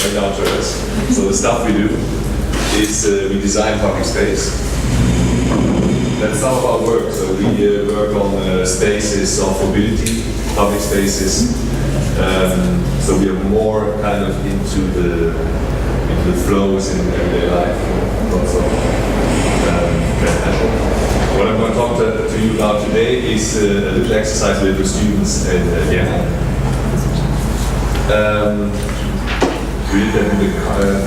very down to earth. So the stuff we do is we design public space. That's some of our work. So we work on spaces of mobility, public spaces. So we are more kind of into the flows in everyday life, not so transnational. What I'm going to talk to you about today is a little exercise with the students in Vienna. We did that in the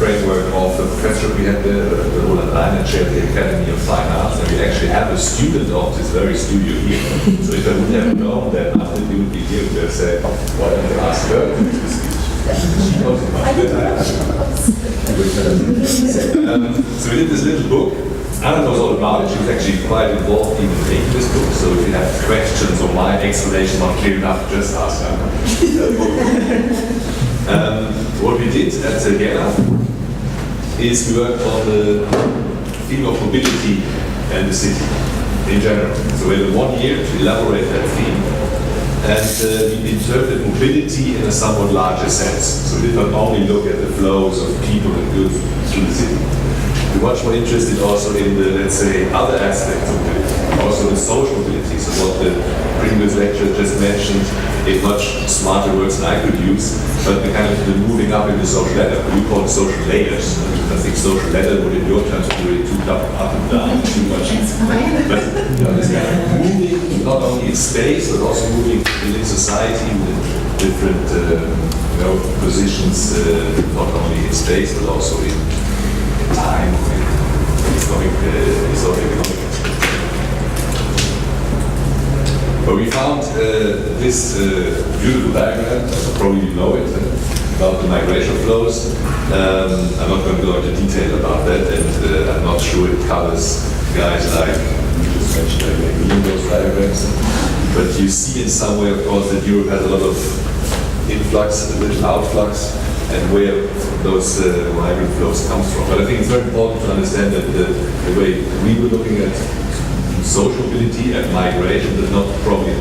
framework of the professor we had the Roland Reiner chair at the Academy of Fine Arts, and we actually have a student of this very studio here. So if I would have known that after you would be here, we would have said, why don't you ask her to do the speech? She knows it much better. So we did this little book. Anna knows all about it. She was actually quite involved in making this book. So if you have questions or my explanation not clear enough, just ask Anna. What we did at Vienna is we worked on the theme of mobility and the city in general. So we had 1 year to elaborate that theme, and we interpreted mobility in a somewhat larger sense. So we did not only look at the flows of people and goods through the city. We're much more interested also in the, let's say, other aspects of mobility, also the social mobility. So what the previous lecturer just mentioned, in much smarter words than I could use, but the kind of the moving up in the social ladder. We call it social layers. I think social ladder would in your terms be really too up and down, too much. But this kind of moving not only in space, but also moving within society with different positions, not only in space, but also in time, economic. But we found this beautiful diagram, probably you know it, about the migration flows. I'm not going to go into detail about that, and I'm not sure it covers guys like you just mentioned, like me, those diagrams. But you see in some way, of course, that Europe has a lot of influx, a little outflux, and where those migrant flows comes from. But I think it's very important to understand that the way we were looking at social mobility and migration does not probably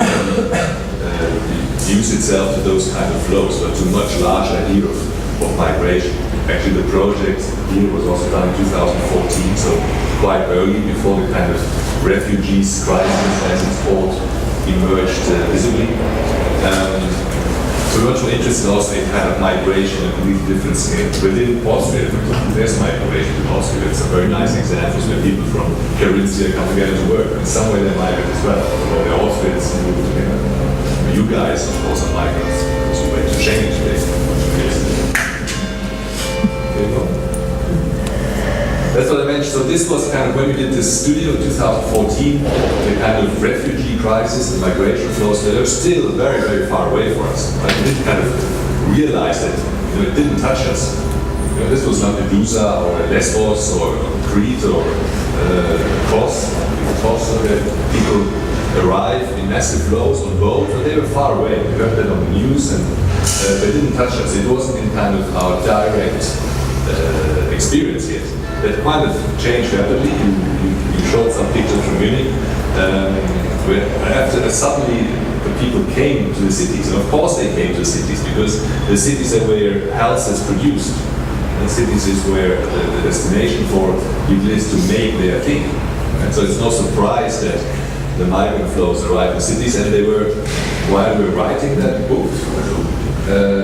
use itself to those kind of flows, but to a much larger idea of migration. Actually, the project here was also done in 2014, so quite early before the kind of refugees crisis, as it's called, emerged visibly. So we're much more interested also in kind of migration and completely different scale. Within Austria, there's migration in Austria. It's a very nice example where people from Carinthia come together to work. In some way they migrate as well. Or the Austrians move together. You guys, of course, are migrants because you went to Schengen today. There you go. That's what I mentioned. So this was kind of when we did this studio in 2014, the kind of refugee crisis and migration flows that are still very, very far away for us. Right? We didn't kind of realize that it didn't touch us. This was Lampedusa or Lesbos or Crete or Kos, where people arrive in massive flows on boats, but they were far away. We heard that on the news, and they didn't touch us. It wasn't in kind of our direct experience yet. That kind of changed rapidly. You showed some pictures from Munich, where after suddenly the people came to the cities, and of course they came to the cities because the cities are where health is produced, and cities is where the destination for people is to make their thing. And so it's no surprise that the migrant flows arrived in cities, and they were, while we were writing that book,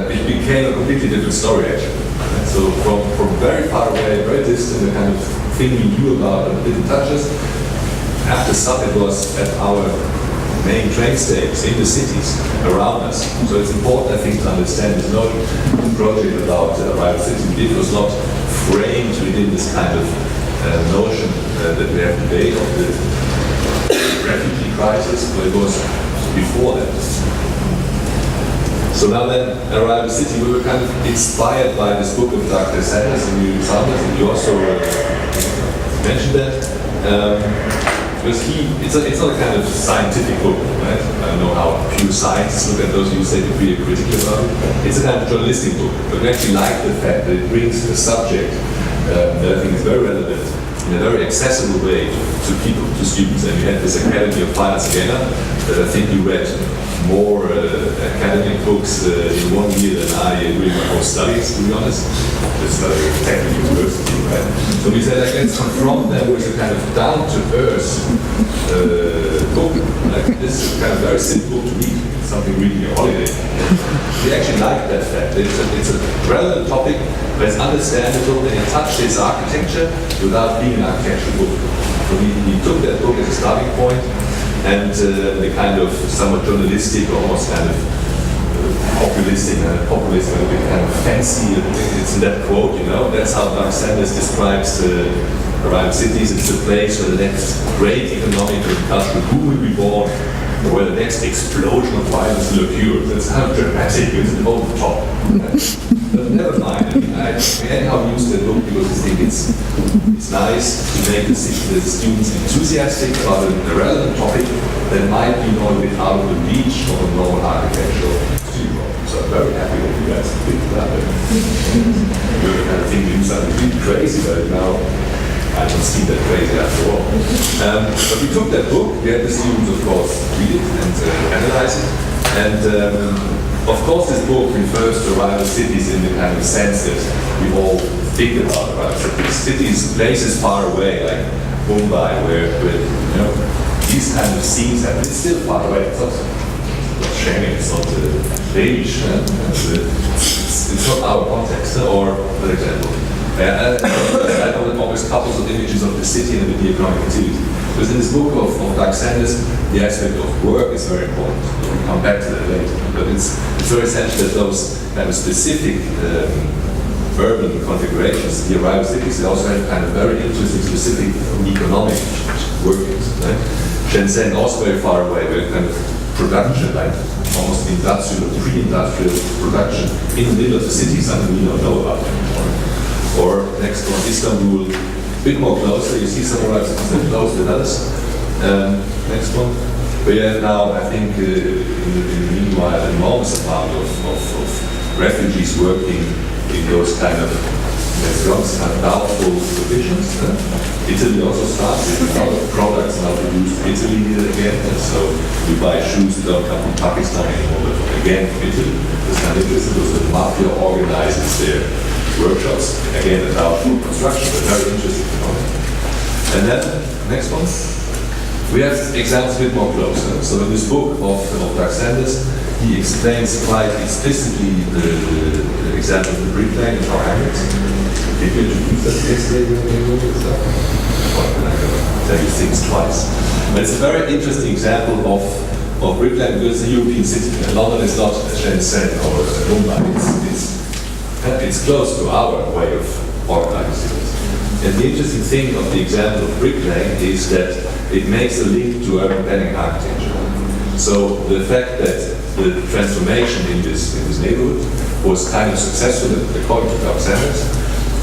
it became a completely different story actually. So from very far away, very distant, the kind of thing we knew about and didn't touch us, after some it was at our main train stations in the cities around us. So it's important, I think, to understand it's not a project about arrival city. It was not framed within this kind of notion that we have today of the refugee crisis, but it was before that. So now then, Arrival City, we were kind of inspired by this book of Dr. Sanders and New Sanders, and you also mentioned that. Because it's not a kind of scientific book, right? I don't know how pure scientists look at those who say to be critical about it. It's a kind of journalistic book, but we actually like the fact that it brings a subject that I think is very relevant in a very accessible way to people, to students. And we had this Academy of Fine Arts Vienna that I think you read more academic books in 1 year than I during my whole studies, to be honest. Just studied at Tech University, right? So we said, let's confront them with a kind of down-to-earth book. Like this is kind of very simple to read, something reading a holiday. We actually like that fact. It's a relevant topic, but it's understandable and it touches architecture without being an architectural book. So we took that book as a starting point, and the kind of somewhat journalistic, or almost kind of populistic, a bit kind of fancy, it's in that quote, you know, that's how Sanders describes around cities. It's the place where the next great economic and cultural boom will be born, or where the next explosion of violence will occur. That's how dramatic, it's over the top. But never mind, I anyhow use that book because I think it's nice to make the students enthusiastic about a relevant topic that might be a bit out of the reach of a normal architectural studio. So I'm very happy that you guys picked that up. You're the kind of thing you do something really crazy, but now I don't see that crazy after all. But we took that book, we had the students of course read it and analyze it, and of course, this book refers to rival cities in the kind of sense that we all think about rival cities, places far away, like Mumbai, where you know these kind of scenes happen. It's still far away. It's not Schengen. It's not Danish. It's not our context. Or, for example, I always couples of images of the city and the economic activity. Because in this book of Doug Sanders, the aspect of work is very important. We'll come back to that later. But it's very essential that those kind of specific urban configurations, the arrival cities, they also have kind of very interesting specific economic workings. Right? Shenzhen, also very far away, where kind of production, like almost industrial, pre-industrial production in the middle of the city, something we don't know about anymore. Or next one, Istanbul, a bit more closer. You see some arrivals closer than others. Next one. We have now, I think, in the meanwhile, an enormous amount of refugees working in those kind of doubtful positions. Italy also starts with a lot of products now produced in Italy again. And so you buy shoes that don't come from Pakistan anymore, but again from Italy. It's kind of interesting because the mafia organizes their workshops, again, a doubtful construction, but very interesting. And then, next one. We have examples a bit more closer. So in this book of Doug Sanders, he explains quite explicitly the example of the bricklaying in our hamlets. Did you introduce that yesterday when you wrote this stuff? I'm going to tell you things twice. But it's a very interesting example of bricklaying because it's a European city. And London is not Shenzhen or Mumbai. It's close to our way of organizing cities. And the interesting thing of the example of bricklaying is that it makes a link to urban planning architecture. So the fact that the transformation in this neighborhood was kind of successful, according to Doug Sanders,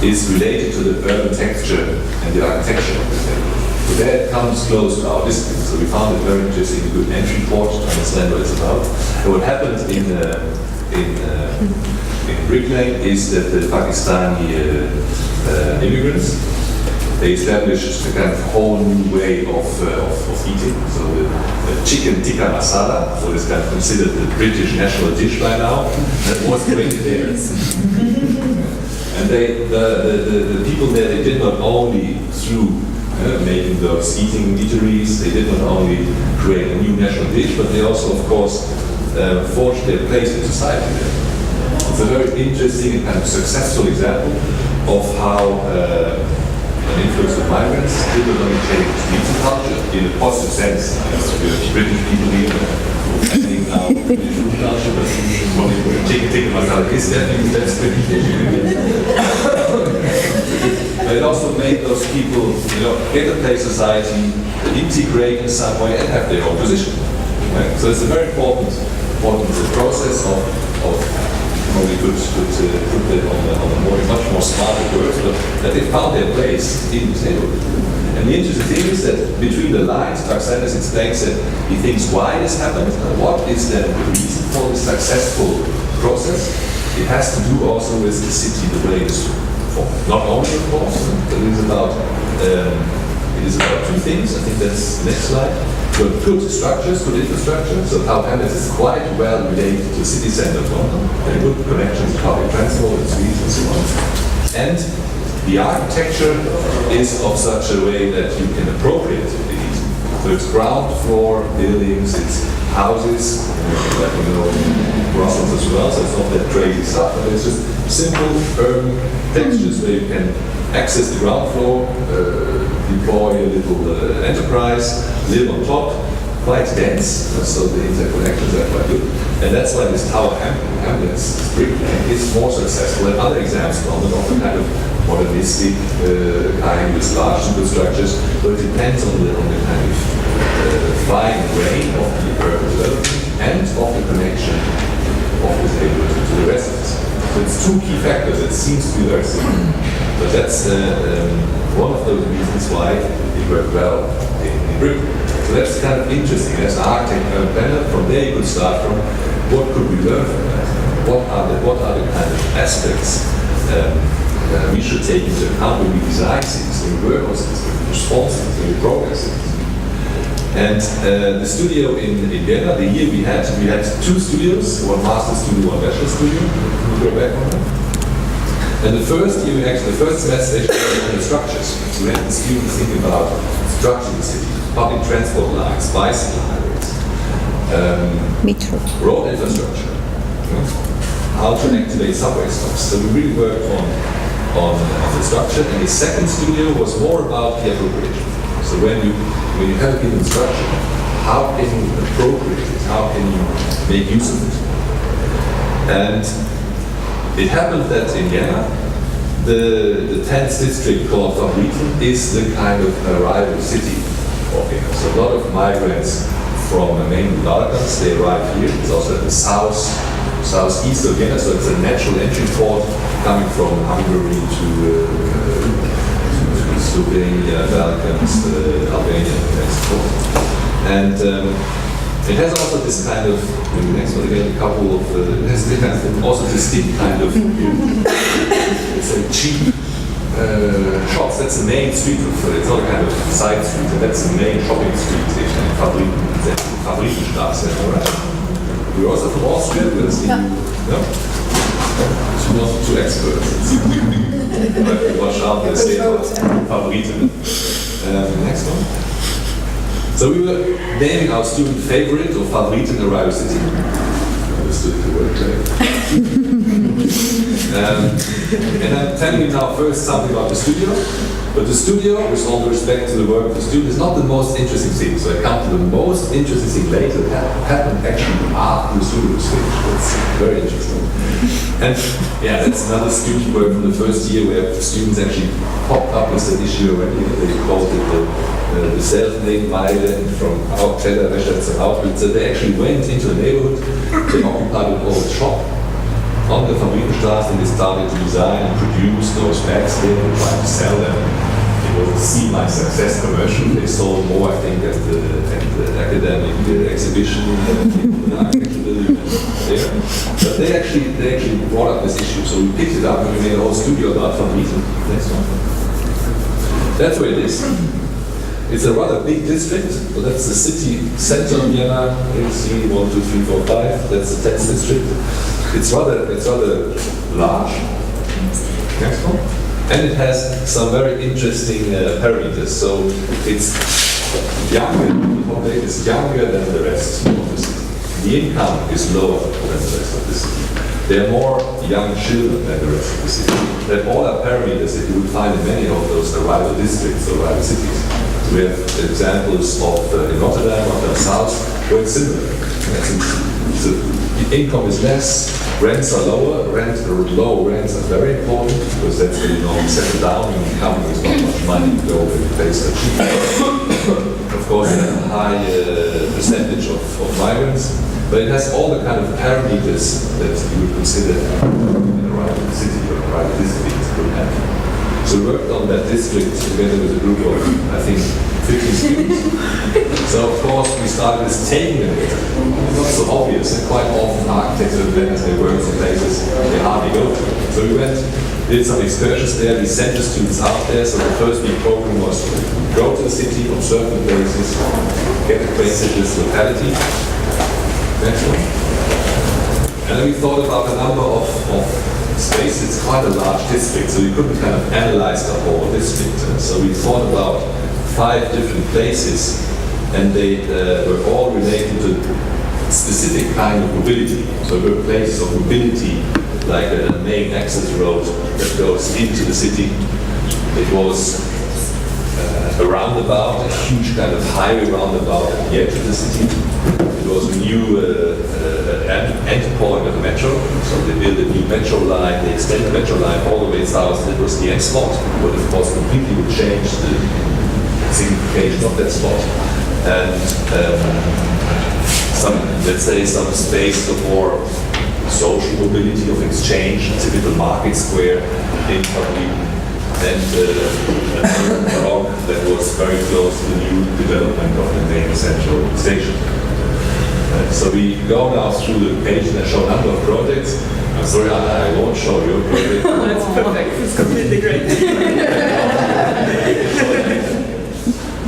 is related to the urban texture and the architecture of this neighborhood. So that comes close to our discipline. So we found it very interesting, a good entry port to understand what it's about. And what happened in bricklaying is that the Pakistani immigrants, they established a kind of whole new way of eating. So the chicken tikka masala, so it's kind of considered the British national dish by now, that was created there. And the people there, they did not only through making those eateries, they did not only create a new national dish, but they also, of course, forged their place in society there. It's a very interesting and kind of successful example of how an influx of migrants did not only change eating culture in a positive sense. We have British people here, I think now British food culture, but chicken masala is definitely that's British. But it also made those people, get a place society, integrate in some way, and have their own position. Right? So it's a very important process of probably could put that on a much more smarter words, but that they found their place in this neighborhood. And the interesting thing is that between the lines, Doug Sanders explains that he thinks why this happened, and what is then the reason for this successful process. It has to do also with the city, the way it is formed. Not only, of course, but it is about two things. I think that's the next slide. got good structures, good infrastructure. So Tower Hamlets is quite well related to the city centre of London. There are good connections to public transport and streets and so on. And the architecture is of such a way that you can appropriate it easily. So it's ground floor buildings, it's houses, like you know in Brussels as well, so it's not that crazy stuff, but it's just simple urban textures where you can access the ground floor, deploy a little enterprise, live on top, quite dense, so the interconnections are quite good. And that's why this Tower Hamlets is more successful than other examples of the kind of modernistic kind with large superstructures. So it depends on the kind of fine grain of the urban development and of the connection of this neighborhood to the rest of it. So it's two key factors. It seems to be very similar. But that's one of those reasons why it worked well in Britain. So that's kind of interesting. As an architect and planner, from there you could start from what could we learn from that? What are the kind of aspects we should take into account when we design cities, when we work on cities, when we respond to cities, when we progress cities. And the studio in Vienna, the year we had two studios, one master studio, one bachelor studio. We'll go back on that. And the first year, the first semester, actually on the structures. So we had the students thinking about structuring the city, public transport lines, bicycle highways, road infrastructure, how to activate subway stops. So we really worked on the structure. And the second studio was more about the appropriation. So when you have a given structure, how can you appropriate it? How can you make use of it? And it happened that in Vienna, the 10th district called Favoriten is the kind of arrival city of Vienna. So a lot of migrants from the main Balkans, they arrive here. It's also at the southeast of Vienna, so it's a natural entry port coming from Hungary to Slovenia, Balkans, Albania, and so forth. And it has also this kind of, maybe next one again, a couple of, it has this kind of, also distinct kind of, it's a cheap shops. That's the main street of, it's not a kind of side street, and that's the main shopping street in Favoritenstraße, right? We're also from Austria, we'll see you, no? It's not too experts. You have to watch out, they say about Favoriten. Next one. So we were naming our student favorite or Favoriten arrival city. Understood the word right. And I'm telling you now first something about the studio. But the studio, with all due respect to the work of the student, is not the most interesting thing. So I come to the most interesting thing later that happened actually after the studio was finished. That's very interesting. And yeah, that's another student work from the first year where students actually popped up with that issue already. They called it the self-made Meile from Kellerwäscher to outlet. So they actually went into the neighborhood, they occupied an old shop on the Favoritenstraße, and they started to design and produce those bags there and try to sell them. It was a semi-success commercial. They sold more, I think, at the academic exhibition in the architecture building there. But they actually brought up this issue, so we picked it up and we made a whole studio about Favoriten. Next one. That's where it is. It's a rather big district, so that's the city center of Vienna. You see 1, 2, 3, 4, 5. That's the 10th district. It's rather large. Next one. And it has some very interesting parameters. So it's younger. The population is younger than the rest of the city. The income is lower than the rest of the city. There are more young children than the rest of the city. That all are parameters that you would find in many of those arrival districts or arrival cities. We have examples of in Rotterdam South, where it's similar. So the income is less, rents are lower. Low rents are very important because that's where you normally settle down and come with not much money to go and pay so cheap. Of course, a high percentage of migrants, but it has all the kind of parameters that you would consider in a rival city or a rival district would have. So we worked on that district together with a group of, I think, 50 students. So of course we started with taking them there. Not so obvious, and quite often architects and designers, they work in places they hardly go to. So we went, did some excursions there, we sent the students out there. So the first big program was go to the city, observe the places, get acquainted with the locality. Next one. And then we thought about a number of spaces. It's quite a large district, so we couldn't kind of analyze the whole district. So we thought about 5 different places, and they were all related to specific kind of mobility. So there were places of mobility, like a main access road that goes into the city. It was a roundabout, a huge kind of highway roundabout at the edge of the city. It was a new end point of the metro, so they built a new metro line, they extended the metro line all the way south. It was the end spot, but of course completely would change the signification of that spot. And some, let's say, some space for more social mobility of exchange, a typical market square in probably, and another block that was very close to the new development of the main central station. So we go now through the page and I show a number of projects. I'm sorry, I won't show your project. That's perfect. It's completely great.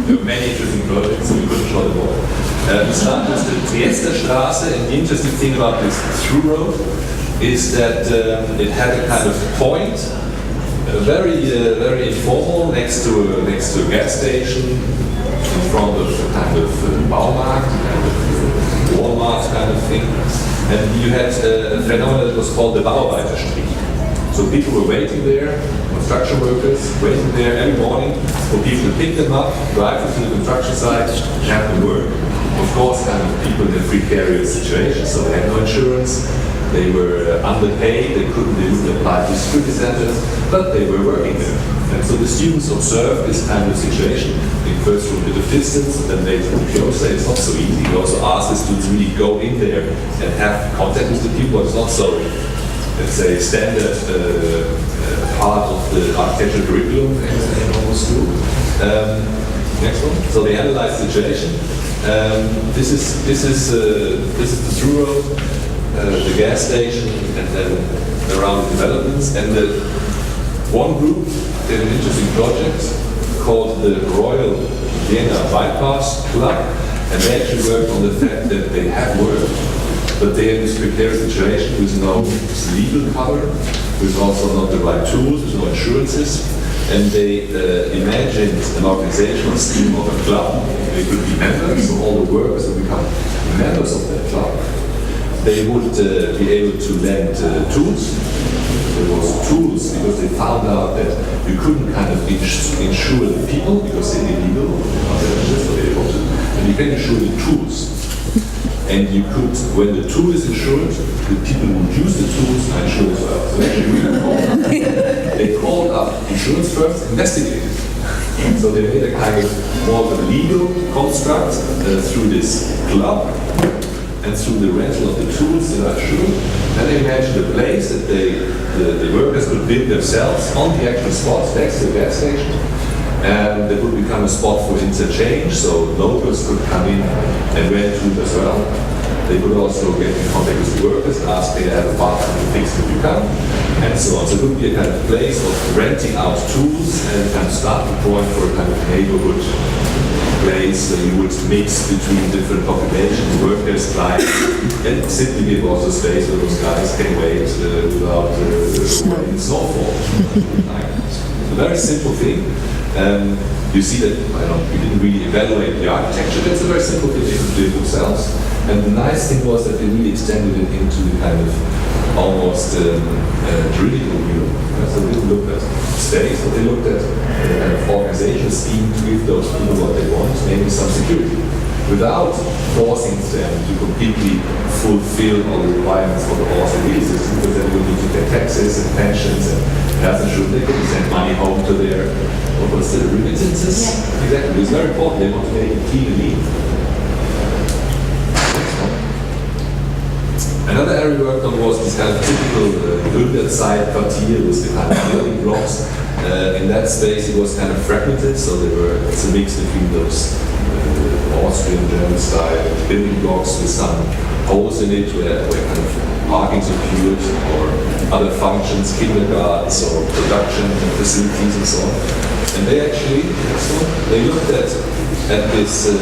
There were many interesting projects, so we couldn't show them all. We start with the Triester-Straße, and the interesting thing about this through road is that it had a kind of point, very informal, next to a gas station, in front of a kind of Baumarkt, kind of Walmart kind of thing. And you had a phenomenon that was called the Bauarbeiterstrich. So people were waiting there, construction workers waiting there every morning for people to pick them up, drive them to the construction site, and have them work. Of course, kind of people in a precarious situation, so they had no insurance, they were underpaid, they couldn't apply to security centers, but they were working there. And so the students observed this kind of situation, first from a bit of distance, and then later closer. It's not so easy. We also asked the students to really go in there and have contact with the people. It's not so, let's say, standard part of the architectural curriculum in normal school. Next one. So they analyzed the situation. This is the through road, the gas station, and then around the developments. And the one group did an interesting project called the Royal Vienna Bypass Club, and they actually worked on the fact that they have work, but they're in this precarious situation with no legal cover, with also not the right tools, with no insurances, and they imagined an organizational scheme of a club. They could be members, so all the workers would become members of that club. They would be able to lend tools. There was tools because they found out that you couldn't kind of insure the people because they're illegal, and you can insure the tools. And you could, when the tool is insured, the people who use the tools are insured as well. So actually, they called up insurance firms, investigated. So they made a kind of more of a legal construct through this club and through the rental of the tools that are insured. And they imagined a place that the workers could build themselves on the actual spot next to the gas station. And it would become a spot for interchange, so locals could come in and rent tools as well. They could also get in contact with the workers, ask they have a bathroom to fix if you come, and so on. So it would be a kind of place of renting out tools and kind of starting point for a kind of neighborhood place where you would mix between different populations, workers, clients, and simply give also space where those guys can wait without waiting snowfall. A very simple thing. You see that we didn't really evaluate the architecture. That's a very simple thing they could do themselves. And the nice thing was that they really extended it into the kind of almost juridical view. So they didn't look at space, but they looked at the kind of organizational scheme to give those people what they want, maybe some security, without forcing them to completely fulfill all the requirements for the horse and wheel system, because then they would need to pay taxes and pensions and health insurance. They couldn't send money home to their remittances. Yeah. Exactly. It's very important. They want to make it clean and neat. Another area we worked on was this kind of typical Gründerzeit quartier with the kind of building blocks. In that space it was kind of fragmented, so it's a mix between those Austrian, German style building blocks with some holes in it where kind of parking's occurred or other functions, kindergartens or production facilities and so on. And they actually, they looked at this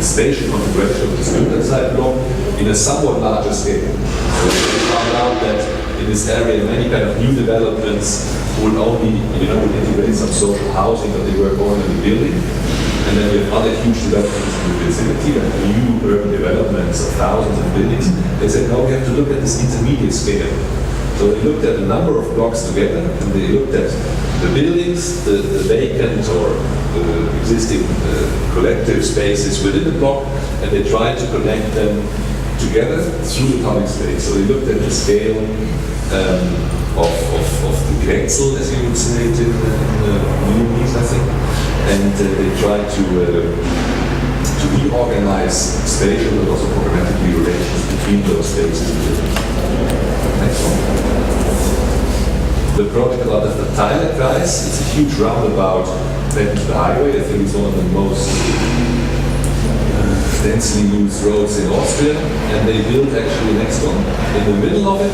spatial configuration of this Gründerzeit block in a somewhat larger scale. So they found out that in this area many kind of new developments would only, would integrate some social housing that they were going to be building. And then we have other huge developments in the vicinity, like new urban developments of thousands of buildings. They said, no, we have to look at this intermediate scale. So they looked at a number of blocks together, and they looked at the buildings, the vacant or the existing collective spaces within the block, and they tried to connect them together through the public space. So they looked at the scale of the Grenzel, as you would say it in Viennese, I think, and they tried to reorganize spatial but also programmatically relations between those spaces. Next one. The project about the Thailand-Kreis, it's a huge roundabout back to the highway. I think it's one of the most densely used roads in Austria, and they built actually next one. In the middle of it,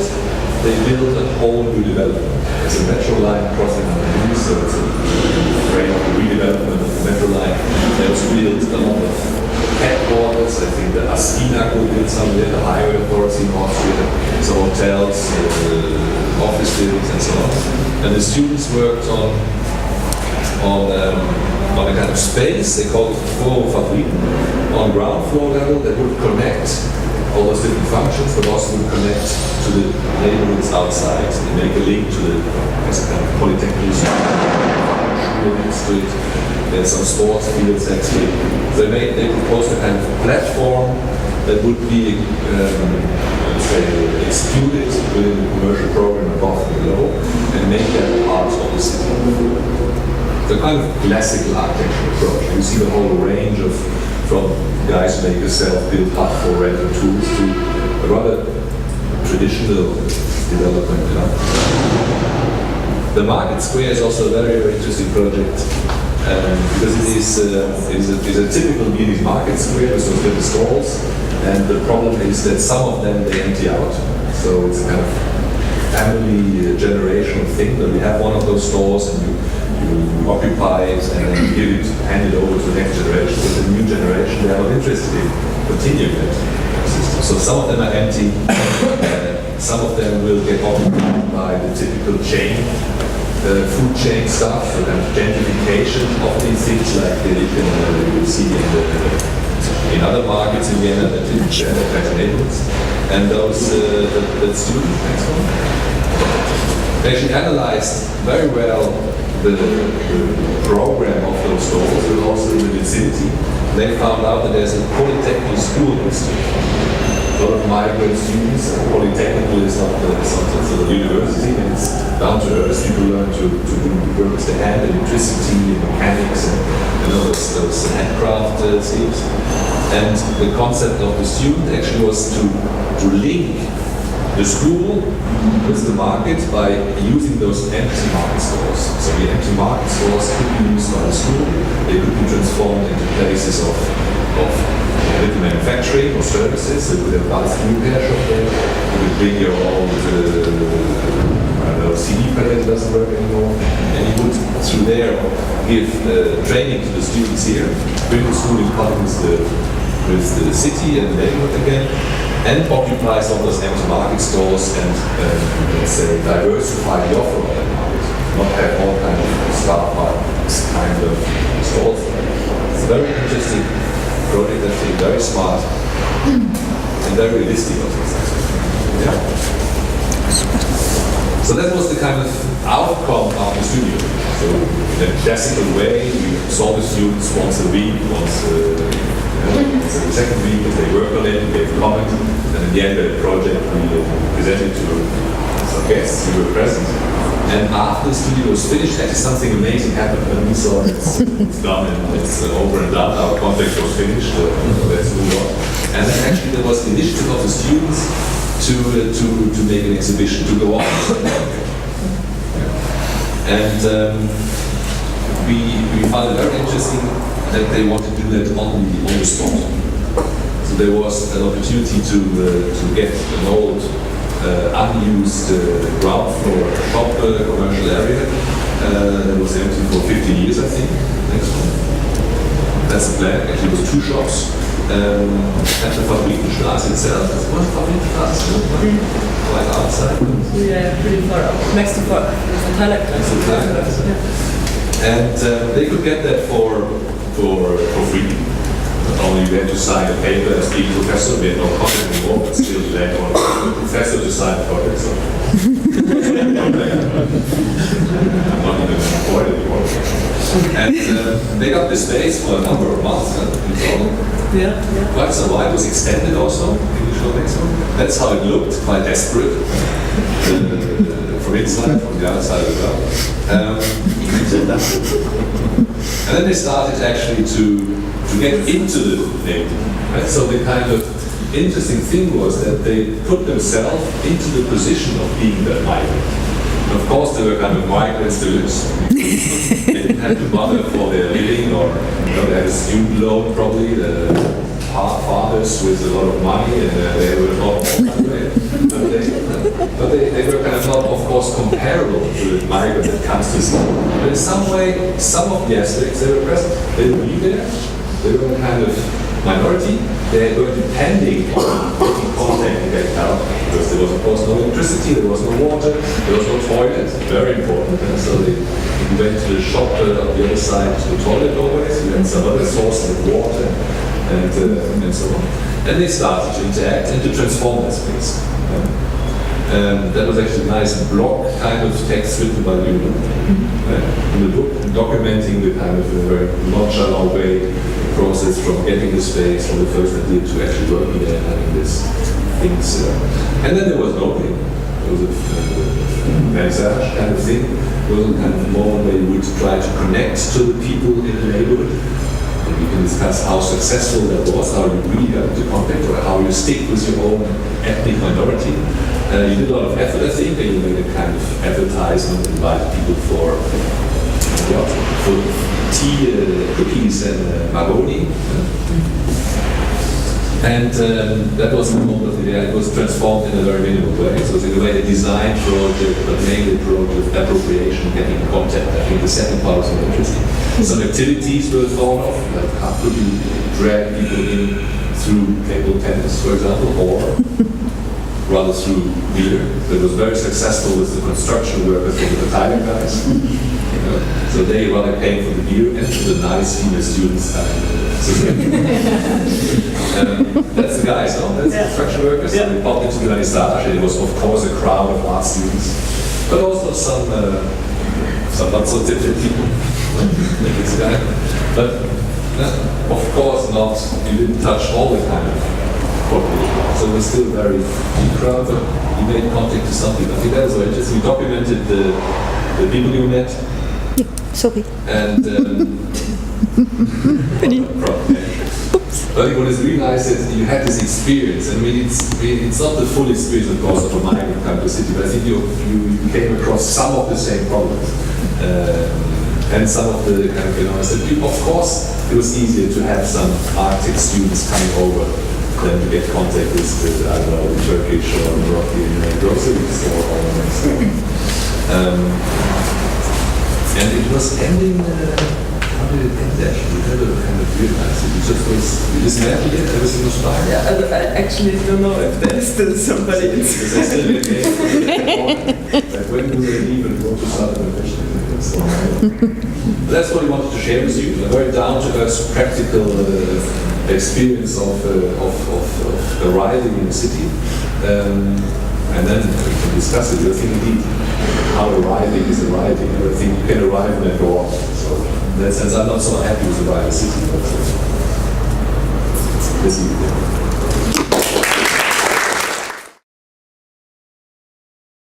they built a whole new development. It's a metro line crossing underneath, so it's a frame of the redevelopment of the metro line. They also built a lot of headquarters. I think the Askina could build some there, the highway authority in Austria, so hotels, office buildings and so on. And the students worked on a kind of space, they call it Forum Fabriken, on ground floor level that would connect all those different functions, but also would connect to the neighborhoods outside and make a link to the kind of polytechnical school next to it. There's some sports fields actually. So they proposed a kind of platform that would be excluded within the commercial program above and below and make that part of the city. The kind of classical architectural approach. You see the whole range of from guys who make a self-built hut for rental tools to a rather traditional development. The Market Square is also a very, very interesting project because it is a typical Viennese market square with those little stalls, and the problem is that some of them they empty out. So it's a kind of family generational thing that we have one of those stores and you occupy it and then you hand it over to the next generation. But the new generation, they are not interested in continuing that system. So some of them are empty, some of them will get occupied by the typical chain, food chain stuff, so kind of gentrification of these things like you can see in other markets in Vienna that didn't share that kind of neighborhoods. And those, the students, next one, they actually analyzed very well the program of those stores, but also in the vicinity. They found out that there's a polytechnical school history. A lot of migrant students, polytechnical is not the university, and it's down to earth. People learn to do work with their hand, electricity, and mechanics, and those handcraft skills. And the concept of the student actually was to link the school with the market by using those empty market stores. So the empty market stores could be used by the school. They could be transformed into places of little manufacturing or services. So you could have a nice repair shop there. You could bring your old CD player that doesn't work anymore. And you would, through there, give training to the students here, bring the school in contact with the city and the neighborhood again, and occupy some of those empty market stores and let's say diversify the offer of that market. Not have all kind of Starbucks kind of stores. It's a very interesting project, I think, very smart and very realistic also. Yeah. So that was the kind of outcome of the studio. So in a classical way, we saw the students once a week, once the second week, if they work on it, they comment, and at the end of the project we presented to some guests who were present. And after the studio was finished, actually something amazing happened. When we saw it's done and it's over and done, our contract was finished, let's move on. And then actually there was the initiative of the students to make an exhibition, to go on. And we found it very interesting that they wanted to do that on the spot. So there was an opportunity to get an old unused ground floor shop commercial area that was empty for 50 years, I think. Next one. That's the plan. Actually, it was 2 shops. At the Fabrikenstraße itself. That's one Fabrikenstraße, right outside. Yeah, pretty far up. Next to Thailand. And they could get that for free. Not only we had to sign a paper as being professor, we had no contact anymore, but still we had a professor to sign the project. So. I'm not even employed anymore. And they got the space for a number of months in total. Yeah. Quite some while. It was extended also. Can you show next one? That's how it looked, quite desperate. From inside, from the outside as well. And then they started actually to get into the neighborhood. Right? So the kind of interesting thing was that they put themselves into the position of being the migrant. And of course, they were kind of migrant students. They didn't have to bother for their living, or they had a student loan probably. The fathers with a lot of money, and they were not but they were kind of not, of course, comparable to the migrant that comes to school. But in some way, some of the aspects they were present. They would be there. They were kind of minority. They were depending on getting contact and getting out, because there was, of course, no electricity, there was no water, there was no toilet. Very important. And so they went to the shop on the other side to the toilet always. You had some other source of water and so on. And they started to interact and to transform that space. That was actually a nice blog kind of text written by you in the book, documenting the kind of very nonchalant way process from getting the space, from the first idea to actually working there and having these things. And then there was an opening. There was a vernissage kind of thing. There was a kind of moment where you would try to connect to the people in the neighborhood. And we can discuss how successful that was, how you really got into contact, or how you stick with your own ethnic minority. You did a lot of effort, I think, and you made a kind of advertisement, invited people for tea, cookies, and maroni. And that was the moment of the day. It was transformed in a very minimal way. So it was in a way a design project, but mainly a project of appropriation, getting contact. I think the second part was very interesting. Some activities were thought of, like how could you drag people in through table tennis, for example, or rather through beer. That was very successful with the construction workers and the Italian guys. So they rather came for the beer and for the nice female students. That's the guys, no? That's the construction workers. Yeah. So they popped into the vernissage, and it was of course a crowd of art students, but also some not so different people. Like this guy. But of course not. You didn't touch all the kind of population. So it was still very deep crowd, but you made contact to some people. I think that was very interesting. You documented the people you met. Sorry. And but what is really nice is you had this experience. I mean, it's not the full experience, of course, of a migrant kind of city, but I think you came across some of the same problems. And some of the kind of of course, it was easier to have some Arctic students coming over than to get contact with I don't know, the Turkish or Moroccan grocery store or something. And it was ending, how did it end actually? You never kind of realized it. You just dismantled it, everything was fine. Yeah, I actually don't know if there is still somebody inside. Is there still a game? Like when do they leave and go to Southern so that's what we wanted to share with you. A very down-to-earth, practical experience of arriving in the city. And then we can discuss it. I think indeed how arriving is arriving. I think you can arrive and then go on. So in that sense, I'm not so happy with arriving in the city. But